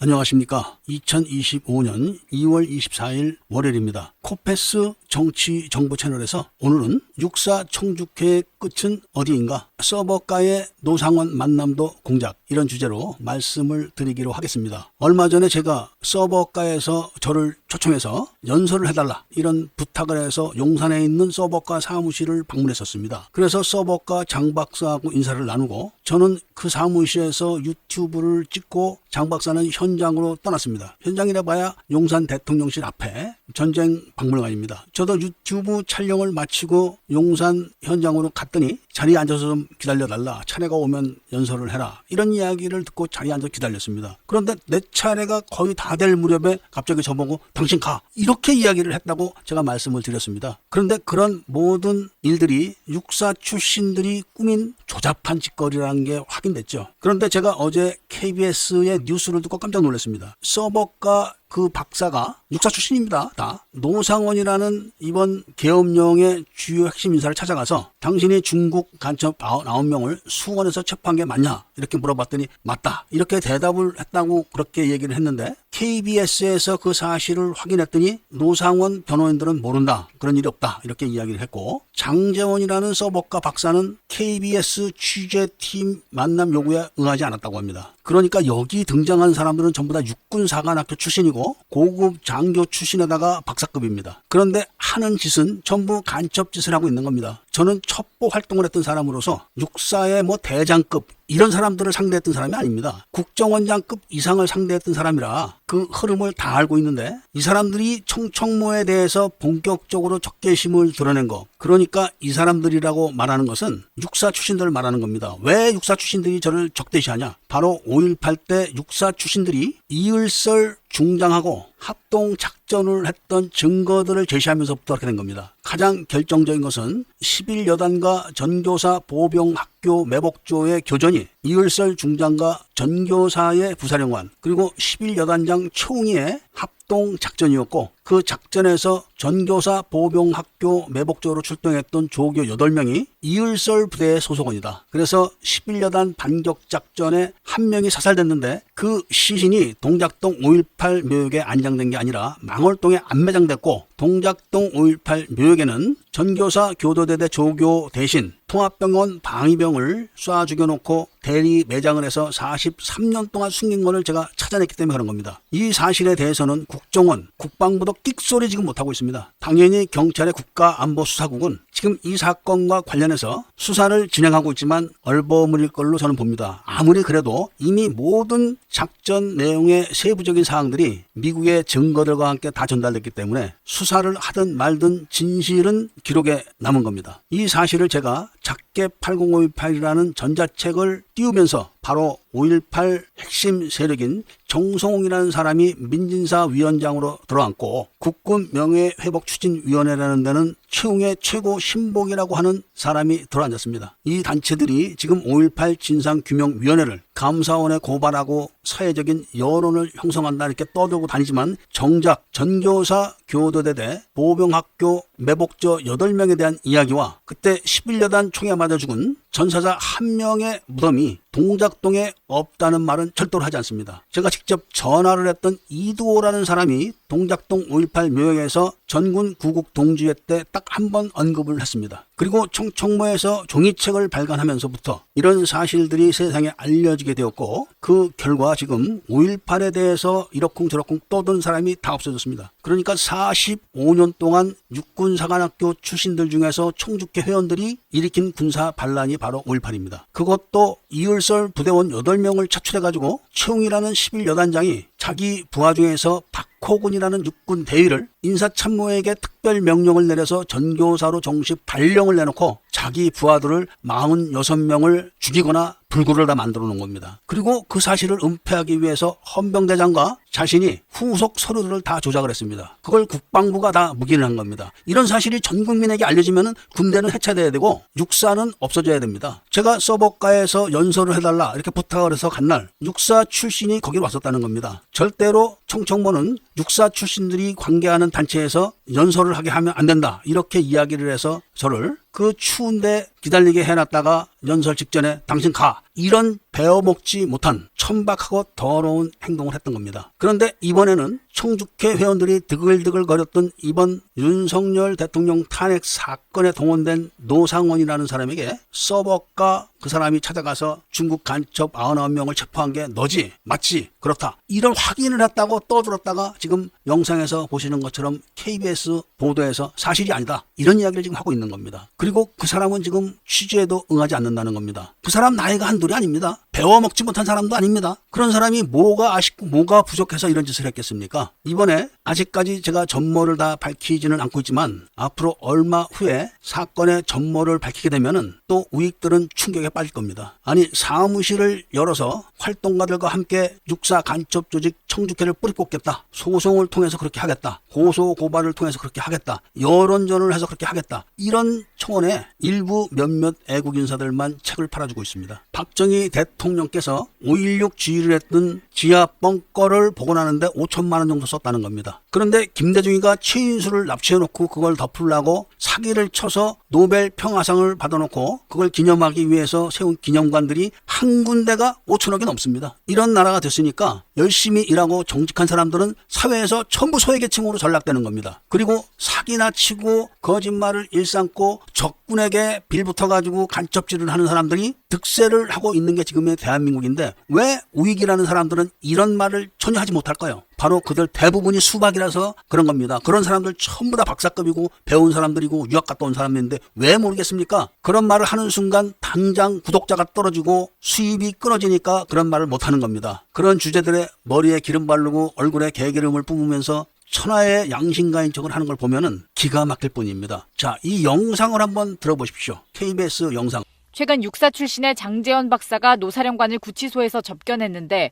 안녕하십니까. 2025년 2월 24일 월요일입니다. 코페스 정치정보 채널에서 오늘은 육사 청주회의 끝은 어디인가, 서버가의 노상원 만남도 공작, 이런 주제로 말씀을 드리기로 하겠습니다. 얼마 전에 제가 서버가에서 저를 초청해서 연설을 해달라 이런 부탁을 해서 용산에 있는 서버가 사무실을 방문했었습니다. 그래서 서버가 장 박사하고 인사를 나누고 저는 그 사무실에서 유튜브를 찍고 장 박사는 현장으로 떠났습니다. 현장이라 봐야 용산 대통령실 앞에 전쟁 박물관입니다. 저도 유튜브 촬영을 마치고 용산 현장으로 갔더니 자리에 앉아서 좀 기다려달라, 차례가 오면 연설을 해라, 이런 이야기를 듣고 자리에 앉아 기다렸습니다. 그런데 내 차례가 거의 다 될 무렵에 갑자기 저보고 당신 가, 이렇게 이야기를 했다고 제가 말씀을 드렸습니다. 그런데 그런 모든 일들이 육사 출신들이 꾸민 조잡한 짓거리라는 게 확인됐죠. 그런데 제가 어제 KBS의 뉴스를 듣고 깜짝 놀랐습니다. 서버가 그 박사가 육사 출신입니다. 다 노상원이라는 이번 계엄령의 주요 핵심 인사를 찾아가서 당신이 중국 간첩 9명을 수원에서 체포한 게 맞냐 이렇게 물어봤더니 맞다 이렇게 대답을 했다고 그렇게 얘기를 했는데, KBS에서 그 사실을 확인했더니 노상원 변호인들은 모른다, 그런 일이 없다 이렇게 이야기를 했고, 장재원이라는 서버가 박사는 KBS 취재팀 만남 요구에 응하지 않았다고 합니다. 그러니까 여기 등장한 사람들은 전부 다 육군사관학교 출신이고 고급 장교 출신에다가 박사급입니다. 그런데 하는 짓은 전부 간첩 짓을 하고 있는 겁니다. 저는 첩보 활동을 했던 사람으로서 육사의 대장급 이런 사람들을 상대했던 사람이 아닙니다. 국정원장급 이상을 상대했던 사람이라 그 흐름을 다 알고 있는데, 이 사람들이 청청모에 대해서 본격적으로 적개심을 드러낸 거, 그러니까 이 사람들이라고 말하는 것은 육사 출신들을 말하는 겁니다. 왜 육사 출신들이 저를 적대시하냐? 바로 5.18 때 육사 출신들이 이을설 중장하고 합동 작전을 했던 증거들을 제시하면서부터 그렇게 된 겁니다. 가장 결정적인 것은 11여단과 전교사 보병학교 매복조의 교전이 이을설 중장과 전교사의 부사령관 그리고 11여단장 총위의 합동 작전이었고, 그 작전에서 전교사 보병학교 매복조로 출동했던 조교 8명이 이을설 부대의 소속원이다. 그래서 11여단 반격작전에 한 명이 사살됐는데 그 시신이 동작동 5.18 묘역에 안장된 게 아니라 망월동에 안매장됐고, 동작동 5.18 묘역에는 전교사 교도대대 조교 대신 통합병원 방위병을 쏴 죽여놓고 대리 매장을 해서 43년 동안 숨긴 것을 제가 찾아냈기 때문에 그런 겁니다. 이 사실에 대해서는 국정원, 국방부도 끽소리 지금 못하고 있습니다. 당연히 경찰의 국가안보수사국은 지금 이 사건과 관련해서 수사를 진행하고 있지만 얼버무릴 걸로 저는 봅니다. 아무리 그래도 이미 모든 작전 내용의 세부적인 사항들이 미국의 증거들과 함께 다 전달됐기 때문에 수사를 하든 말든 진실은 기록에 남은 겁니다. 이 사실을 제가 작게 80518이라는 전자책을 띄우면서 바로 5.18 핵심 세력인 정성홍이라는 사람이 민진사위원장으로 들어앉고 국군 명예회복추진위원회라는 데는 최웅의 최고 신복이라고 하는 사람이 들어앉았습니다. 이 단체들이 지금 5.18 진상규명위원회를 감사원에 고발하고 사회적인 여론을 형성한다 이렇게 떠들고 다니지만, 정작 전교사 교도대대 보병학교 매복조 8명에 대한 이야기와 그때 11여단 총에 맞아 죽은 전사자 1명의 무덤이 동작동에 없다는 말은 절대로 하지 않습니다. 제가 직접 전화를 했던 이두호라는 사람이 동작동 5.18 묘역에서 전군 구국 동지회 때 딱 한 번 언급을 했습니다. 그리고 청청모에서 종이책을 발간하면서부터 이런 사실들이 세상에 알려지게 되었고, 그 결과 지금 5.18에 대해서 이러쿵저러쿵 떠든 사람이 다 없어졌습니다. 그러니까 45년 동안 육군사관학교 출신들 중에서 청주회 회원들이 일으킨 군사 반란이 바로 5.18입니다. 그것도 이을설 부대원 8명을 차출해가지고 최웅이라는 11여단장이 자기 부하 중에서 박호군이라는 육군 대위를 인사참모에게 특별 명령을 내려서 전교사로 정식 발령을 내놓고 자기 부하들을 46명을 죽이거나 불구를 다 만들어 놓은 겁니다. 그리고 그 사실을 은폐하기 위해서 헌병대장과 자신이 후속 서류들을 다 조작을 했습니다. 그걸 국방부가 다 묵인을 한 겁니다. 이런 사실이 전 국민에게 알려지면 군대는 해체돼야 되고 육사는 없어져야 됩니다. 제가 서버가에서 연설을 해달라 이렇게 부탁을 해서 간 날 육사 출신이 거기로 왔었다는 겁니다. 절대로 청청모는 육사 출신들이 관계하는 단체에서 연설을 하게 하면 안 된다 이렇게 이야기를 해서 저를 그 추운데 기다리게 해놨다가 연설 직전에 당신 가, 이런 배워먹지 못한 천박하고 더러운 행동을 했던 겁니다. 그런데 이번에는 청주회 회원들이 드글드글거렸던 이번 윤석열 대통령 탄핵 사건에 동원된 노상원이라는 사람에게 서버가 그 사람이 찾아가서 중국 간첩 99명을 체포한 게 너지? 맞지? 그렇다. 이런 확인을 했다고 떠들었다가 지금 영상에서 보시는 것처럼 KBS 보도에서 사실이 아니다, 이런 이야기를 지금 하고 있는 겁니다. 그리고 그 사람은 지금 취재에도 응하지 않는다는 겁니다. 그 사람 나이가 한둘이 아닙니다. 배워먹지 못한 사람도 아닙니다. 그런 사람이 뭐가 아쉽고 뭐가 부족해서 이런 짓을 했겠습니까? 이번에 아직까지 제가 전모를 다 밝히지는 않고 있지만 앞으로 얼마 후에 사건의 전모를 밝히게 되면은 또 우익들은 충격에 빠질 겁니다. 아니, 사무실을 열어서 활동가들과 함께 육사 간첩 조직 청주회를 뿌리뽑겠다, 소송을 통해서 그렇게 하겠다, 고소 고발을 통해서 그렇게 하겠다, 여론전을 해서 그렇게 하겠다, 이런 청원에 일부 몇몇 애국 인사들만 책을 팔아주고 있습니다. 박정희 대통령께서 5.16 지휘를 했던 지하 벙커를 복원하는데 5천만 원 정도 썼다는 겁니다. 그런데 김대중이가 최인수를 납치해놓고 그걸 덮으려고 사기를 쳐서 노벨 평화상을 받아놓고 그걸 기념하기 위해서 세운 기념관들이 한 군데가 5천억이 넘습니다. 이런 나라가 됐으니까 열심히 일하고 정직한 사람들은 사회에서 전부 소외계층으로 전락되는 겁니다. 그리고 사기나 치고 거짓말을 일삼고 적군에게 빌붙어가지고 간첩질을 하는 사람들이 득세를 하고 있는 게 지금의 대한민국인데 왜 우익이라는 사람들은 이런 말을 전혀 하지 못할까요? 바로 그들 대부분이 수박이라서 그런 겁니다. 그런 사람들 전부 다 박사급이고 배운 사람들이고 유학 갔다 온 사람인데 왜 모르겠습니까? 그런 말을 하는 순간 당장 구독자가 떨어지고 수입이 끊어지니까 그런 말을 못하는 겁니다. 그런 주제들의 머리에 기름 바르고 얼굴에 개기름을 뿜으면서 천하의 양심가인 척을 하는 걸 보면은 기가 막힐 뿐입니다. 자, 이 영상을 한번 들어보십시오. KBS 영상. 최근 육사 출신의 장재원 박사가 노 사령관을 구치소에서 접견했는데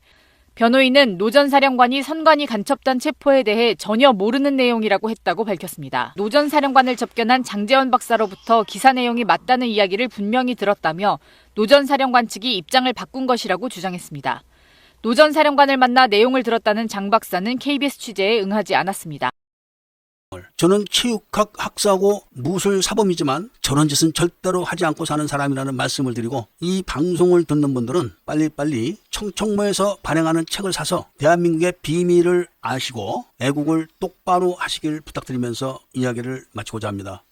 변호인은 노 전 사령관이 선관위 간첩단 체포에 대해 전혀 모르는 내용이라고 했다고 밝혔습니다. 노 전 사령관을 접견한 장재원 박사로부터 기사 내용이 맞다는 이야기를 분명히 들었다며 노 전 사령관 측이 입장을 바꾼 것이라고 주장했습니다. 노 전 사령관을 만나 내용을 들었다는 장 박사는 KBS 취재에 응하지 않았습니다. 저는 체육학 학사고 무술 사범이지만 저런 짓은 절대로 하지 않고 사는 사람이라는 말씀을 드리고, 이 방송을 듣는 분들은 빨리빨리 청청모에서 발행하는 책을 사서 대한민국의 비밀을 아시고 애국을 똑바로 하시길 부탁드리면서 이야기를 마치고자 합니다.